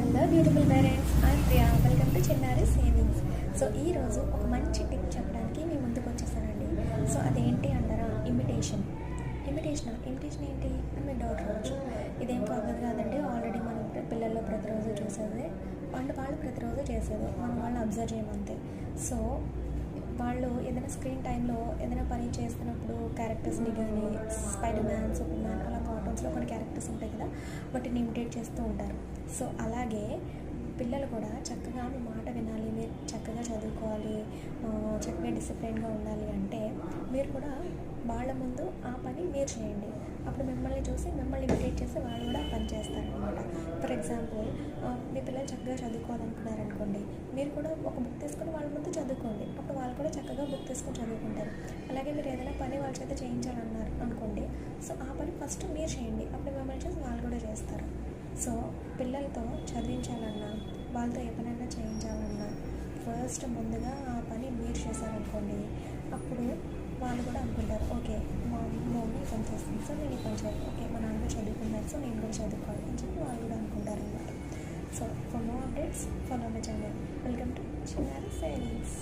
Hello beautiful parents, I'm Priya. Welcome to చిన్నారి savings. So ఈరోజు ఒక మంచి టిప్ చెప్పడానికి మీ ముందుకు వచ్చేసానండి. సో అదేంటి అంటారా? ఇమిటేషన్ ఏంటి అని మీరు డౌట్ రావచ్చు. ఇదేం ప్రాబ్లం కాదండి. ఆల్రెడీ మనం పిల్లల్లో ప్రతిరోజు చూసేది వాళ్ళు ప్రతిరోజు చేసేది వాళ్ళు అబ్జర్వ్ చేయమంతే. సో వాళ్ళు ఏదైనా స్క్రీన్ టైంలో ఏదైనా పని చేస్తున్నప్పుడు క్యారెక్టర్స్ని కానీ స్పైడర్ మ్యాన్, సూపర్ మ్యాన్ అలా కార్టూన్స్లో కొన్ని క్యారెక్టర్స్ ఉంటాయి కదా, వాటిని ఇమిటేట్ చేస్తూ ఉంటారు. సో అలాగే పిల్లలు కూడా చక్కగా మీ మాట వినాలి, మీరు చక్కగా చదువుకోవాలి, చక్కగా డిసిప్లిన్గా ఉండాలి అంటే మీరు కూడా వాళ్ళ ముందు ఆ పని మీరు చేయండి. అప్పుడు మిమ్మల్ని చూసి మిమ్మల్ని ఇమిటేట్ చేసి వాళ్ళు కూడా పని చేస్తారనమాట. ఫర్ ఎగ్జాంపుల్, మీ పిల్లలు చక్కగా చదువుకోవాలనుకున్నారనుకోండి, మీరు కూడా ఒక బుక్ తీసుకొని వాళ్ళ ముందు చదువుకోండి. అప్పుడు వాళ్ళు కూడా చక్కగా బుక్ తీసుకొని చదువుకుంటారు. అలాగే మీరు ఏదైనా పని వాళ్ళ చేత చేయించాలన్నారు అనుకోండి, సో ఆ పని ఫస్ట్ మీరు చేయండి. అప్పుడు మిమ్మల్ని చూసి వాళ్ళు కూడా చేస్తారు. సో పిల్లలతో చదివించాలన్నా, వాళ్ళతో ఏ పనైనా చేయించాలన్నా ఫస్ట్ ముందుగా ఆ పని మీరు చేశారనుకోండి, అప్పుడు వాళ్ళు కూడా అనుకుంటారు, ఓకే మా మమ్మీ పని చేస్తుంది, సో నేను ఈ పని చేయాలి, ఓకే మా నాన్న చదువుకున్నారు, సో నేను కూడా చదువుకోవాలి అని చెప్పి వాళ్ళు కూడా అనుకుంటారు అన్నమాట. So for more updates follow my channel. Welcome to చిన్నారి సేవింగ్స్.